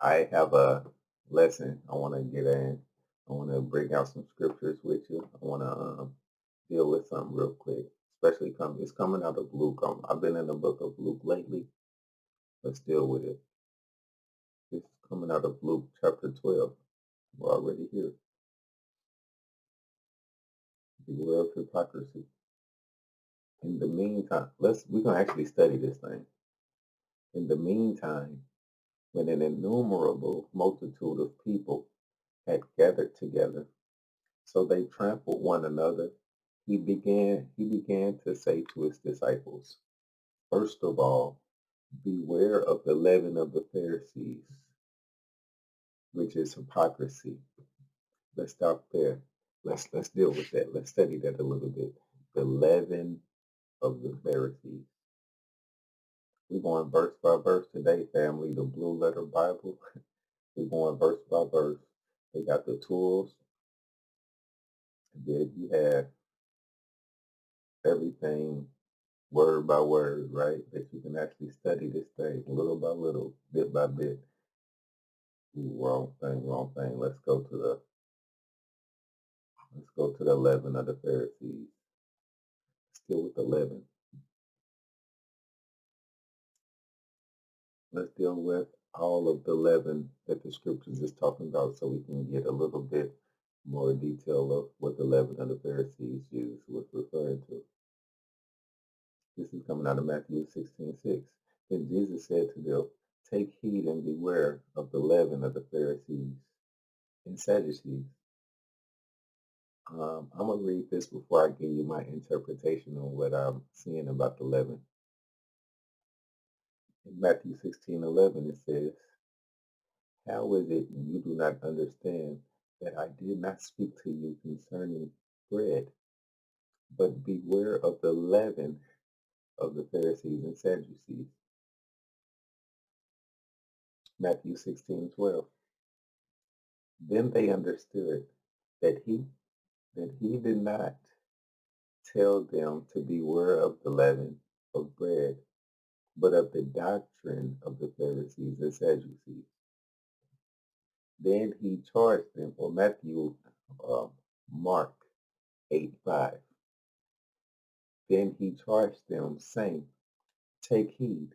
I have a lesson I want to get in. I want to bring out some scriptures with you. I want to deal with something real quick, especially it's coming out of Luke. I've been in the book of Luke lately. Let's deal with it. It's coming out of Luke chapter 12. We're already here. Beware of hypocrisy. In the meantime, we're gonna actually study this thing. In the meantime, when an innumerable multitude of people had gathered together, so they trampled one another. He began to say to his disciples, first of all, beware of the leaven of the Pharisees, which is hypocrisy. Let's stop there. Let's deal with that. Let's study that a little bit. The leaven of the Pharisees. We're going verse by verse today, family. The Blue Letter Bible. We're going verse by verse. They got the tools. And then you have everything word by word, right? That you can actually study this thing little by little, bit by bit. Ooh, wrong thing, wrong thing. Let's go to the leaven of the Pharisees. Still with the leaven. Let's deal with all of the leaven that the scriptures is talking about so we can get a little bit more detail of what the leaven of the Pharisees was referring to. This is coming out of Matthew 16:6. Then Jesus said to them, take heed and beware of the leaven of the Pharisees and Sadducees. I'm going to read this before I give you my interpretation on what I'm seeing about the leaven. In Matthew 16:11, it says, how is it you do not understand that I did not speak to you concerning bread, but beware of the leaven of the Pharisees and Sadducees? Matthew 16:12. Then they understood that he did not tell them to beware of the leaven of bread, but of the doctrine of the Pharisees and Sadducees. Then he charged them, or uh, Mark 8:5. Then he charged them, saying, take heed,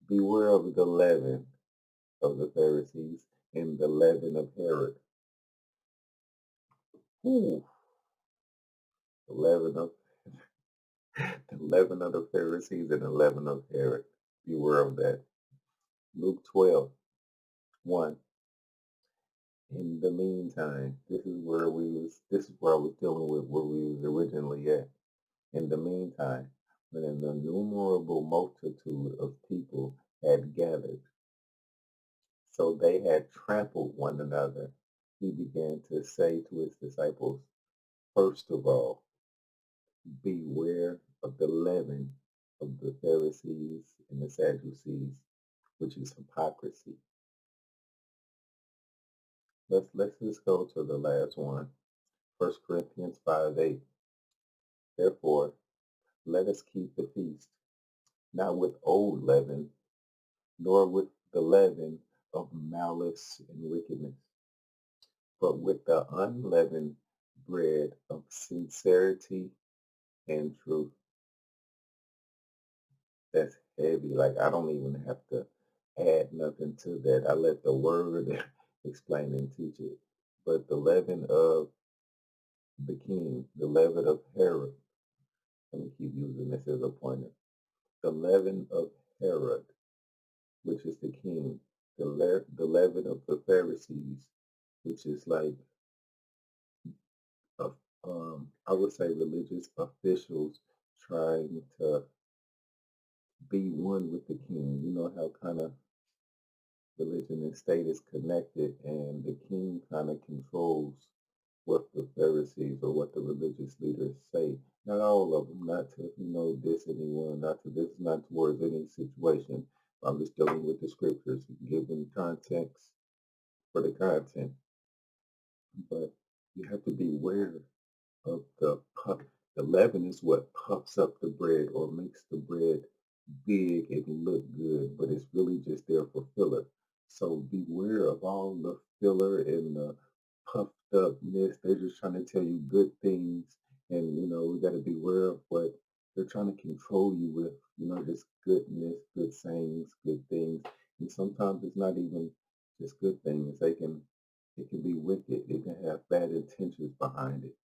beware of the leaven of the Pharisees and the leaven of Herod. Ooh, the leaven of the leaven of the Pharisees and the leaven of Herod. Beware of that. Luke 12:1. In the meantime, this is where I was dealing with where we was originally at. In the meantime, when an innumerable multitude of people had gathered, so they had trampled one another, he began to say to his disciples, first of all, beware of the leaven of the Pharisees and the Sadducees, which is hypocrisy. Let's just go to the last one. 1 Corinthians 5:8. Therefore, let us keep the feast, not with old leaven, nor with the leaven of malice and wickedness, but with the unleavened bread of sincerity and truth. That's heavy. Like I don't even have to add nothing to that. I let the word explain and teach it. But the leaven of the king, the leaven of Herod, let me keep using this as a pointer. The leaven of Herod, which is the king, the leaven of the Pharisees, which is like uh, I would say religious officials trying to be one with the king. You know how kind of religion and state is connected, and the king kind of controls what the Pharisees or what the religious leaders say. Not all of them, not to diss anyone, not to this, not towards any situation. I'm just dealing with the scriptures, giving context for the content. But you have to beware of the puff. The leaven is what puffs up the bread or makes the bread big and look good, but it's really just there for filler. So beware of all the filler and the puffed upness. They're just trying to tell you good things. And, we got to beware of what they're trying to control you with, just goodness, good sayings, good things. And sometimes it's not even just good things. It can be wicked. It can have bad intentions behind it.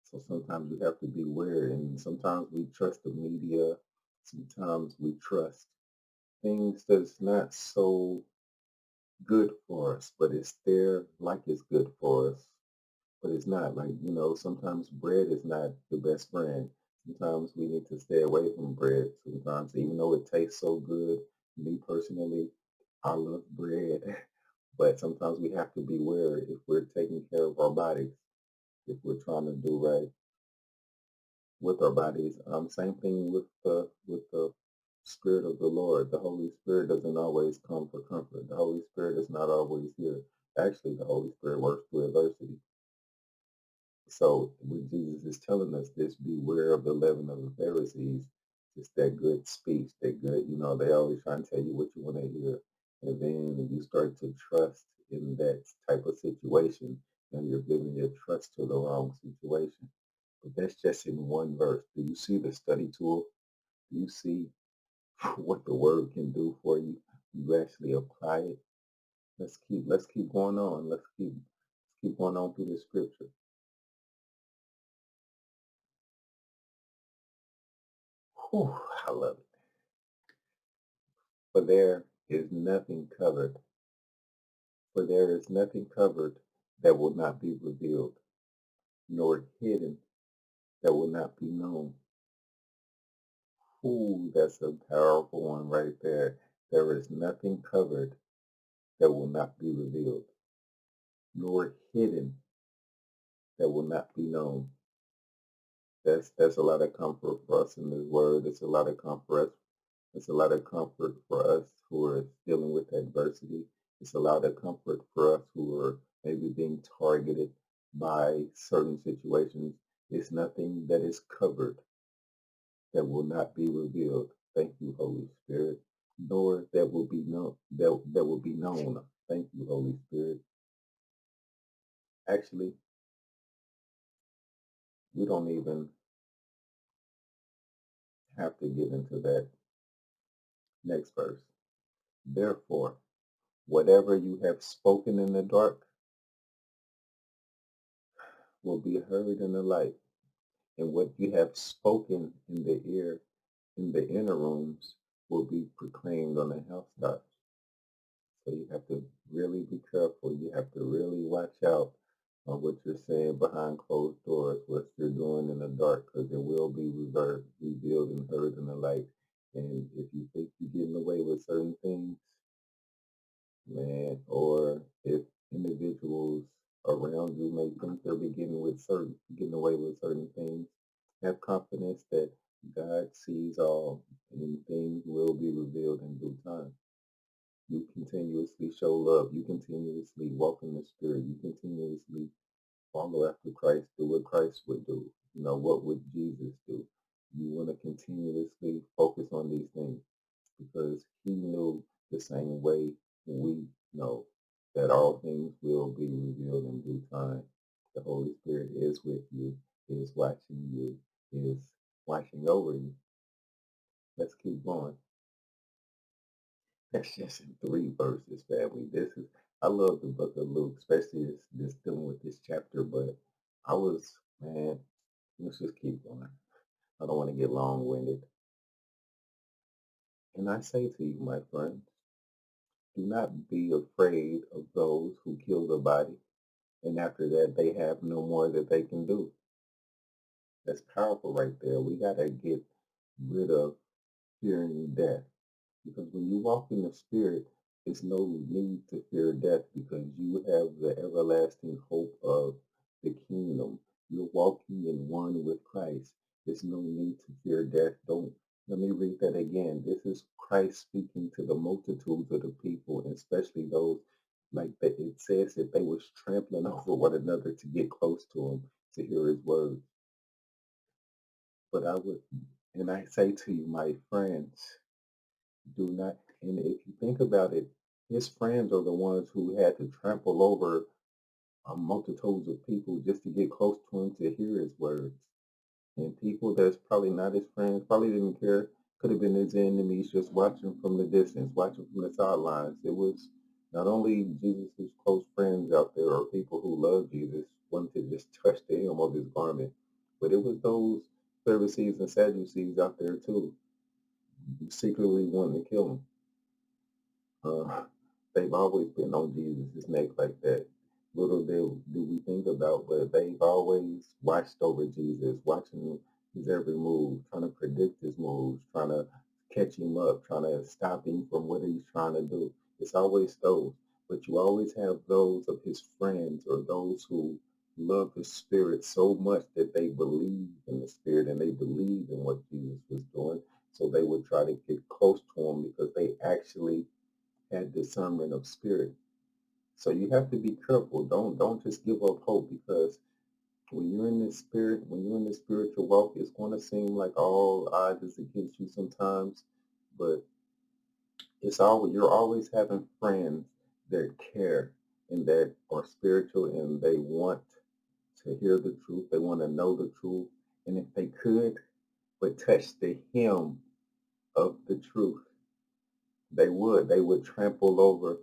So sometimes you have to beware. And sometimes we trust the media. Sometimes we trust things that's not so good for us, but it's there like it's good for us, but it's not. Like, sometimes bread is not the best friend. Sometimes we need to stay away from bread. Sometimes, even though it tastes so good, me personally, I love bread, but sometimes we have to beware if we're taking care of our bodies, if we're trying to do right with our bodies. Same thing with the Spirit of the Lord. The Holy Spirit doesn't always come for comfort. The Holy Spirit is not always here. Actually, the Holy Spirit works through adversity. So when Jesus is telling us this, beware of the leaven of the Pharisees, just that good speech, that good, they always try and tell you what you want to hear. And then you start to trust in that type of situation, and you're giving your trust to the wrong situation. But that's just in one verse. Do you see the study tool? Do you see what the word can do for you? You actually apply it. Let's keep going on. Let's keep going on through the scripture. Whew, I love it. For there is nothing covered. For there is nothing covered that will not be revealed, nor hidden that will not be known. Ooh, that's a powerful one right there. There is nothing covered that will not be revealed, nor hidden that will not be known. That's a lot of comfort for us in this word. It's a lot of comfort. It's a lot of comfort for us who are dealing with adversity. It's a lot of comfort for us who are maybe being targeted by certain situations. It's nothing that is covered that will not be revealed. Thank you, Holy Spirit. Nor that will be known. That will be known. Thank you, Holy Spirit. Actually, we don't even have to get into that next verse. Therefore, whatever you have spoken in the dark will be heard in the light, and what you have spoken in the ear in the inner rooms will be proclaimed on the housetops. So you have to really be careful. You have to really watch out on what you're saying behind closed doors, what you're doing in the dark, because it will be revealed and heard in the light. And if you think you're getting away with certain things, man, or if individuals around you may think they're getting away with certain things, have confidence that God sees all and things will be revealed in due time. You continuously show love. You continuously walk in the spirit. You continuously follow after Christ. Do what Christ would do. What would Jesus do? You want to continuously focus on these things because he knew the same way we know that all things will be revealed in due time. The Holy Spirit is with you, is watching over you. Let's keep going. That's just in three verses, family. I love the book of Luke, especially this dealing with this chapter, but man, let's just keep going. I don't want to get long winded. And I say to you, my friends, do not be afraid of those who kill the body, and after that, they have no more that they can do. That's powerful right there. We got to get rid of fearing death. Because when you walk in the Spirit, there's no need to fear death because you have the everlasting hope of the kingdom. You're walking in one with Christ. There's no need to fear death. Don't Let me read that again. This is Christ speaking to the multitudes of the people, and especially those like that. It says that they was trampling over one another to get close to him to hear his words. But and I say to you, my friends, do not, and if you think about it, His friends are the ones who had to trample over multitudes of people just to get close to him to hear his words. And people that's probably not his friends, probably didn't care, could have been his enemies just watching from the distance, watching from the sidelines. It was not only Jesus' close friends out there or people who love Jesus wanted to just touch the hem of his garment, but it was those Pharisees and Sadducees out there too, who secretly wanted to kill him. Uh, they've always been on Jesus' neck like that. Little do we think about, but they've always watched over Jesus, watching his every move, trying to predict his moves, trying to catch him up, trying to stop him from what he's trying to do. It's always those, but you always have those of his friends or those who love the Spirit so much that they believe in the Spirit and they believe in what Jesus was doing. So they would try to get close to him because they actually had discernment of spirit. So you have to be careful. Don't just give up hope because when you're in this spirit, when you're in this spiritual walk, it's going to seem like all odds is against you sometimes, but it's always you're always having friends that care and that are spiritual and they want to hear the truth. They want to know the truth, and if they could but touch the hem of the truth, they would. They would trample over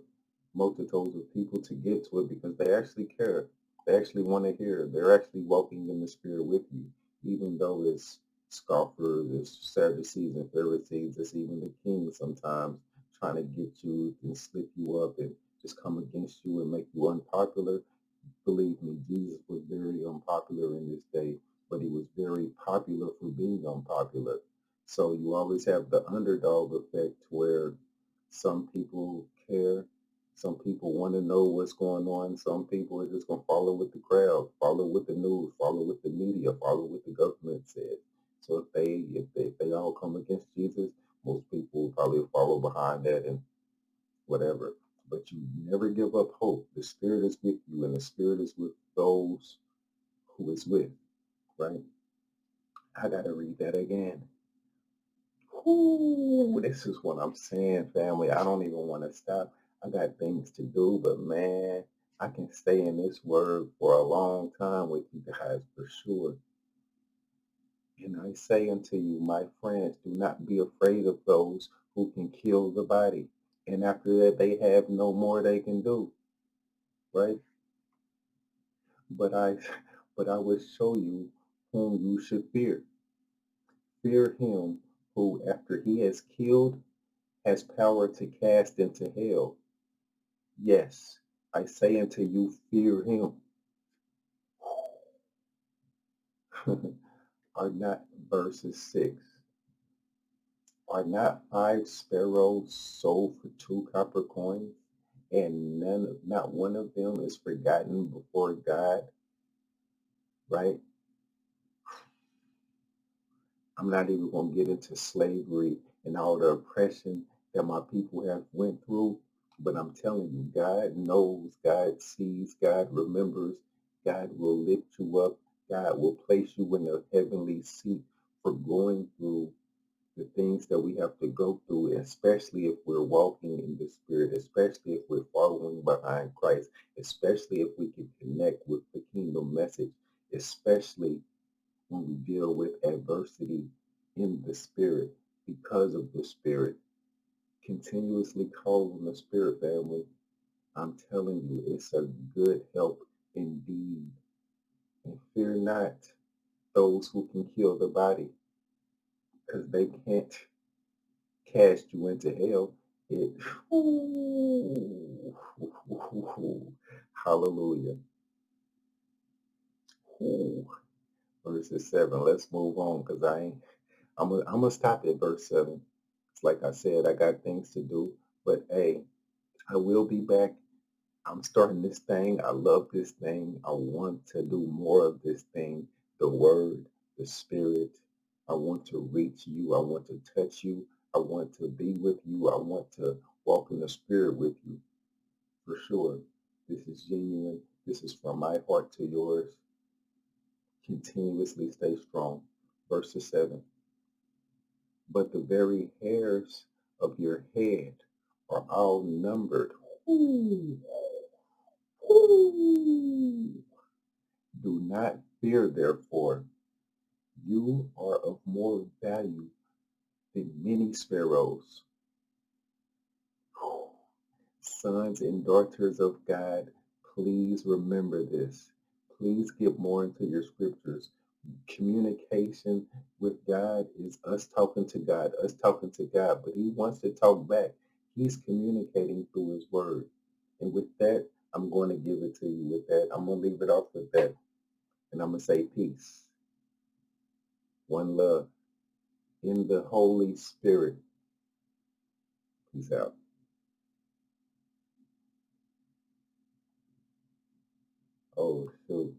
multitudes of people to get to it because they actually care. They actually want to hear. They're actually walking in the spirit with you, even though it's scoffers, it's Sadducees and Pharisees, it's even the king sometimes trying to get you and slip you up and just come against you and make you unpopular. Believe me, Jesus was very unpopular in this day, but he was very popular for being unpopular. So you always have the underdog effect where some people care, some people want to know what's going on, some people are just going to follow with the crowd, follow with the news, follow with the media, follow what the government said. So if they all come against Jesus, most people will probably follow behind that and whatever. But you never give up hope. The Spirit is with you, and the Spirit is with those who is with, right? I got to read that again. Ooh, this is what I'm saying, family. I don't even want to stop. I got things to do, but man, I can stay in this word for a long time with you guys for sure. And I say unto you, my friends, do not be afraid of those who can kill the body. And after that, they have no more they can do, right? But I but I will show you whom you should fear. Fear him who, after he has killed, has power to cast into hell. Yes, I say unto you, fear him. Are not verses 6. Are not 5 sparrows sold for 2 copper coins, and not one of them is forgotten before God, right? I'm not even going to get into slavery and all the oppression that my people have went through. But I'm telling you, God knows, God sees, God remembers, God will lift you up, God will place you in a heavenly seat for going through the things that we have to go through, especially if we're walking in the Spirit, especially if we're following behind Christ, especially if we can connect with the kingdom message, especially when we deal with adversity in the spirit because of the spirit. Continuously call on the spirit, family. I'm telling you, it's a good help indeed. And fear not those who can kill the body because they can't cast you into hell. It, ooh, hallelujah. Ooh, verses 7. Let's move on because I'm gonna stop at verse 7. It's like I said, I got things to do, but hey, I will be back. I'm starting this thing. I love this thing. I want to do more of this thing. The word, the spirit. I want to reach you. I want to touch you. I want to be with you. I want to walk in the spirit with you for sure. This is genuine. This is from my heart to yours. Continuously stay strong. Verse 7. But the very hairs of your head are outnumbered. Ooh, ooh. Do not fear, therefore. You are of more value than many sparrows. Sons and daughters of God, please remember this. Please get more into your scriptures. Communication with God is us talking to God, but He wants to talk back. He's communicating through His Word. And with that, I'm going to give it to you with that. I'm going to leave it off with that. And I'm going to say peace, one love, in the Holy Spirit. Peace out. Oh, shoot.